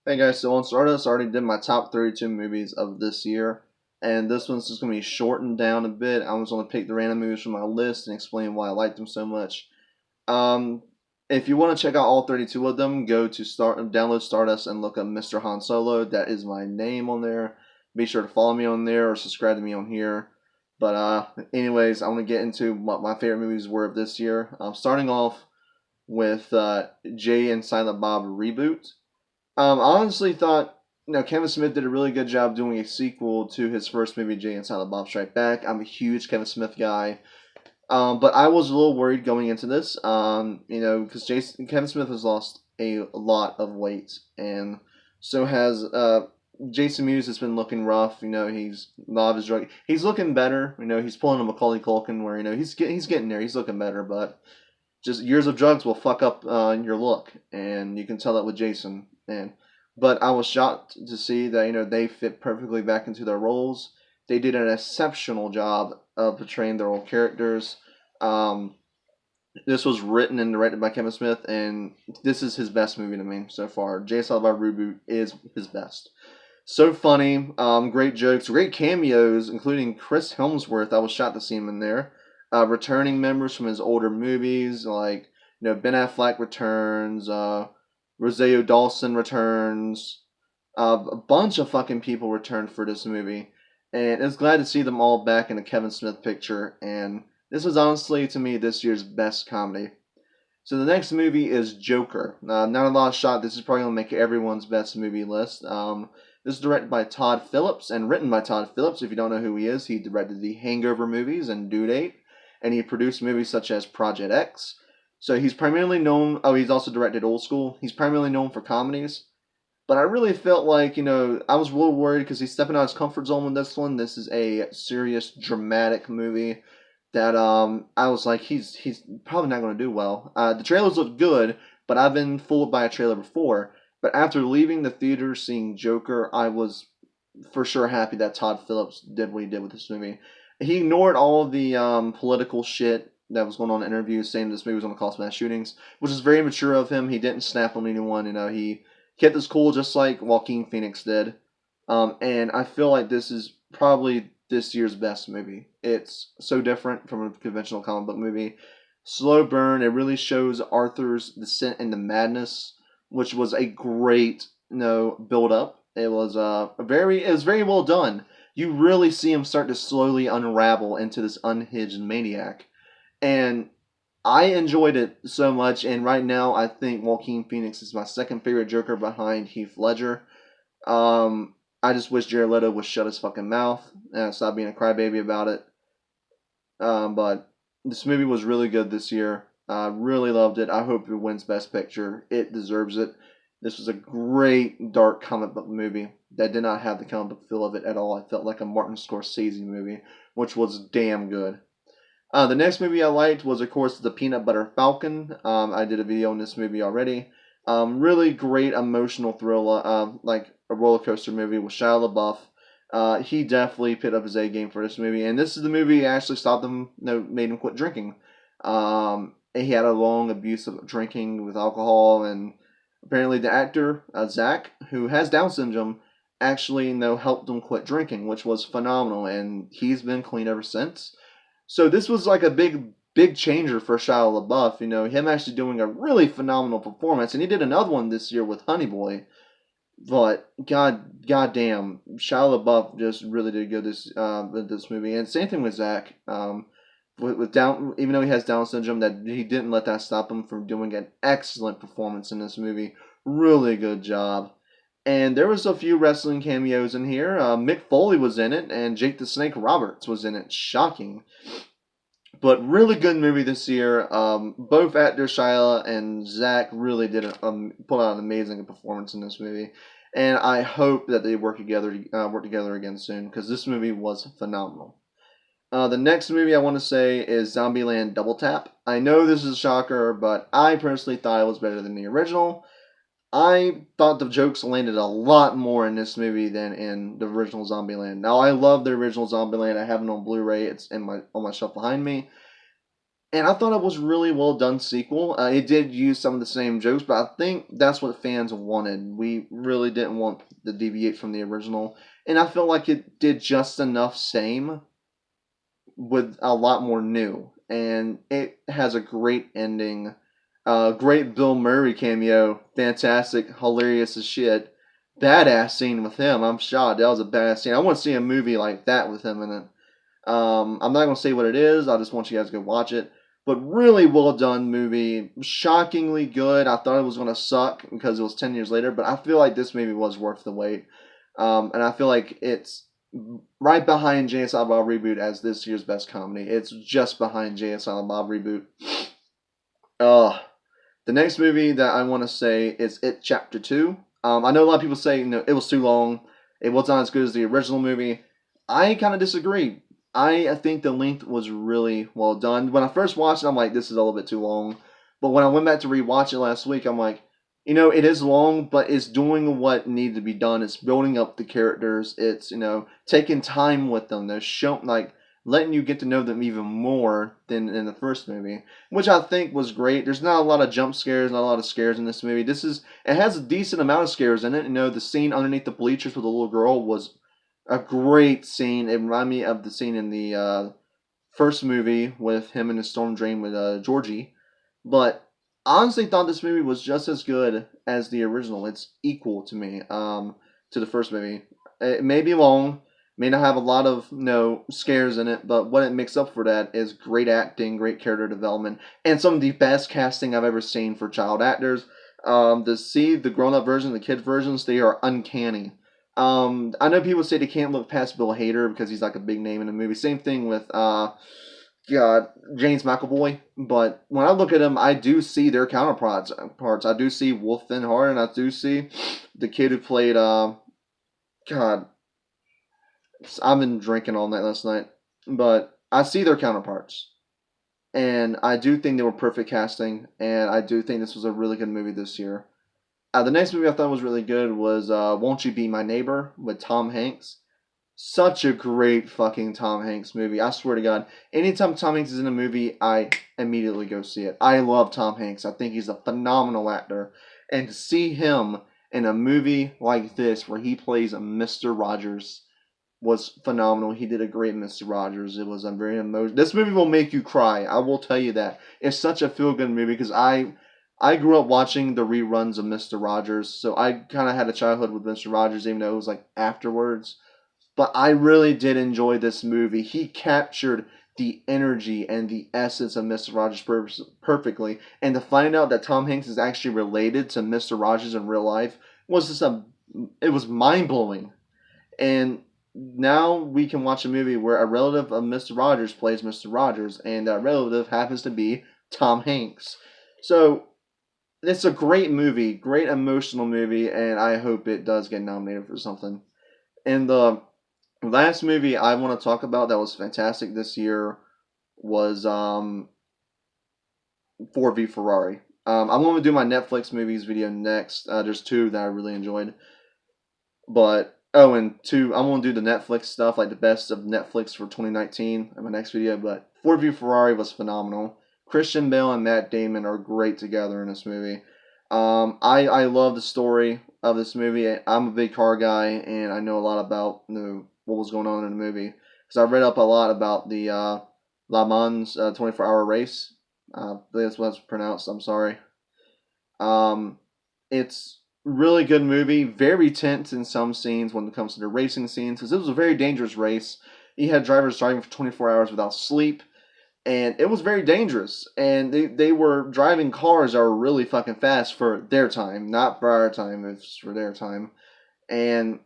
Hey guys, so on Stardust, I already did my top 32 movies of this year, and this one's just going to be shortened down a bit. I was going to pick the random movies from my list and explain why I liked them so much. Um, if you want to check out all 32 of them, go to download Stardust and look up Mr. Han Solo. That is my name on there. Be sure to follow me on there or subscribe to me on here. But anyways, I want to get into what my favorite movies were of this year. Starting off with Jay and Silent Bob reboot. I honestly thought Kevin Smith did a really good job doing a sequel to his first movie, Jay and Silent Bob Strike Back. I'm a huge Kevin Smith guy, but I was a little worried going into this, because Kevin Smith has lost a lot of weight, and so has Jason Mewes has been looking rough. He's a lot of his drug. He's looking better. He's pulling a Macaulay Culkin where he's getting there. He's looking better, but just years of drugs will fuck up your look, and you can tell that with Jason. But I was shocked to see that they fit perfectly back into their roles. They did an exceptional job of portraying their old characters. Um, this was written and directed by Kevin Smith, and this is his best movie to me so far. Jay Silent Bob Reboot is his best. So funny, great jokes, great cameos, including Chris Helmsworth. I was shocked to see him in there. Returning members from his older movies, like Ben Affleck returns, Rosario Dawson returns, a bunch of fucking people returned for this movie, and it's glad to see them all back in a Kevin Smith picture. And this was honestly to me this year's best comedy. So the next movie is Joker. Not a lot of shot. This is probably gonna make everyone's best movie list. This is directed by Todd Phillips and written by Todd Phillips. If you don't know who he is, he directed the Hangover movies and Due Date, and he produced movies such as Project X. So he's primarily known. Oh, he's also directed Old School. He's primarily known for comedies. But I really felt like I was a little worried because he's stepping out of his comfort zone with this one. This is a serious, dramatic movie that I was like, he's probably not going to do well. The trailers look good, but I've been fooled by a trailer before. But after leaving the theater seeing Joker, I was for sure happy that Todd Phillips did what he did with this movie. He ignored all of the political shit that was going on in interviews, saying this movie was going to cause mass shootings, which is very mature of him. He didn't snap on anyone. He kept his cool just like Joaquin Phoenix did. And I feel like this is probably this year's best movie. It's so different from a conventional comic book movie. Slow burn. It really shows Arthur's descent into madness, which was a great build up. It was very well done. You really see him start to slowly unravel into this unhinged maniac, and I enjoyed it so much. And right now, I think Joaquin Phoenix is my second favorite Joker behind Heath Ledger. I just wish Jared Leto would shut his fucking mouth and stop being a crybaby about it. But this movie was really good this year. I really loved it. I hope it wins Best Picture. It deserves it. This was a great dark comic book movie that did not have the comic book feel of it at all. It felt like a Martin Scorsese movie, which was damn good. The next movie I liked was, of course, The Peanut Butter Falcon. I did a video on this movie already. Really great emotional thriller, like a roller coaster movie with Shia LaBeouf. He definitely put up his A game for this movie, and this is the movie that actually stopped him, made him quit drinking. He had a long abuse of drinking with alcohol, and apparently the actor Zach, who has Down syndrome, actually helped him quit drinking, which was phenomenal, and he's been clean ever since. So this was like a big changer for Shia LaBeouf. Him actually doing a really phenomenal performance, and he did another one this year with Honey Boy. But goddamn, Shia LaBeouf just really did good with this movie, and same thing with Zach. With Down, even though he has Down syndrome, that he didn't let that stop him from doing an excellent performance in this movie. Really good job. And there was a few wrestling cameos in here. Mick Foley was in it, and Jake the Snake Roberts was in it. Shocking. But really good movie this year. Both actors, Shia and Zach, really did put out an amazing performance in this movie. And I hope that they work together again soon, because this movie was phenomenal. The next movie I want to say is Zombieland Double Tap. I know this is a shocker, but I personally thought it was better than the original. I thought the jokes landed a lot more in this movie than in the original Zombieland. Now, I love the original Zombieland. I have it on Blu-ray. It's on my shelf behind me. And I thought it was really well done sequel. It did use some of the same jokes, but I think that's what fans wanted. We really didn't want to deviate from the original, and I felt like it did just enough same with a lot more new. And it has a great ending. Great Bill Murray cameo. Fantastic. Hilarious as shit. Badass scene with him. I'm shocked. That was a badass scene. I want to see a movie like that with him in it. I'm not going to say what it is. I just want you guys to go watch it. But really well done movie. Shockingly good. I thought it was going to suck because it was 10 years later. But I feel like this movie was worth the wait. And I feel like it's right behind Jay and Silent Bob Reboot as this year's best comedy. It's just behind Jay and Silent Bob Reboot. The next movie that I want to say is It Chapter 2. I know a lot of people say it was too long. It wasn't as good as the original movie. I kind of disagree. I think the length was really well done. When I first watched it, I'm like, this is a little bit too long. But when I went back to rewatch it last week, I'm like, it is long, but it's doing what needed to be done. It's building up the characters. It's, taking time with them. They're letting you get to know them even more than in the first movie, which I think was great. There's not a lot of jump scares, not a lot of scares in this movie. It has a decent amount of scares in it. The scene underneath the bleachers with the little girl was a great scene. It reminded me of the scene in the first movie with him in the storm drain with Georgie. But I honestly thought this movie was just as good as the original. It's equal to me, to the first movie. It may be long, may not have a lot of scares in it, but what it makes up for that is great acting, great character development, and some of the best casting I've ever seen for child actors. To see the grown-up version, the kid versions, they are uncanny. I know people say they can't look past Bill Hader because he's like a big name in the movie. Same thing with James McAvoy. But when I look at them, I do see their counterparts. I do see Wolf Finhart, and I do see the kid who played God. I've been drinking all night last night, but I see their counterparts, and I do think they were perfect casting, and I do think this was a really good movie this year. The next movie I thought was really good was Won't You Be My Neighbor with Tom Hanks. Such a great fucking Tom Hanks movie. I swear to God. Anytime Tom Hanks is in a movie, I immediately go see it. I love Tom Hanks. I think he's a phenomenal actor. And to see him in a movie like this where he plays Mr. Rogers was phenomenal. He did a great Mr. Rogers. It was very emotional. This movie will make you cry. I will tell you that. It's such a feel-good movie because I grew up watching the reruns of Mr. Rogers, so I kind of had a childhood with Mr. Rogers, even though it was like afterwards. But I really did enjoy this movie. He captured the energy and the essence of Mr. Rogers perfectly. And to find out that Tom Hanks is actually related to Mr. Rogers in real life was it was mind-blowing. And now we can watch a movie where a relative of Mr. Rogers plays Mr. Rogers, and that relative happens to be Tom Hanks. So it's a great movie, great emotional movie, and I hope it does get nominated for something. And the last movie I want to talk about that was fantastic this year was Ford v Ferrari. I'm going to do my Netflix movies video next. There's two that I really enjoyed. But, and two, I'm going to do the Netflix stuff, like the best of Netflix for 2019 in my next video. But Ford v Ferrari was phenomenal. Christian Bale and Matt Damon are great together in this movie. I love the story of this movie. I'm a big car guy, and I know a lot about what was going on in the movie. Because I read up a lot about the Le Mans 24-hour race. I believe that's what it's pronounced. I'm sorry. It's really good movie. Very tense in some scenes when it comes to the racing scenes. Because it was a very dangerous race. You had drivers driving for 24 hours without sleep. And it was very dangerous. And they were driving cars that were really fucking fast for their time. Not for our time, it's for their time. And,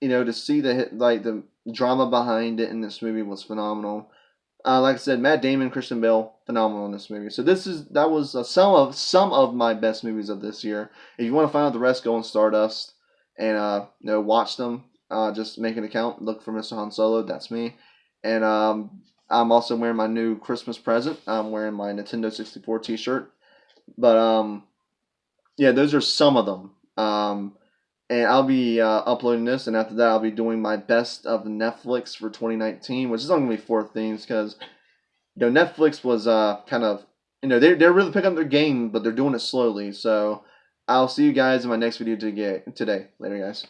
to see the drama behind it in this movie was phenomenal. Like I said, Matt Damon, Christian Bale, phenomenal in this movie. So that was some of my best movies of this year. If you want to find out the rest, go on Stardust and watch them. Just make an account, look for Mr. Han Solo. That's me. And I'm also wearing my new Christmas present. I'm wearing my Nintendo 64 T-shirt. But yeah, those are some of them. And I'll be uploading this, and after that, I'll be doing my best of Netflix for 2019, which is only going to be 4 things, because Netflix was kind of, they're really picking up their game, but they're doing it slowly. So I'll see you guys in my next video today. Later, guys.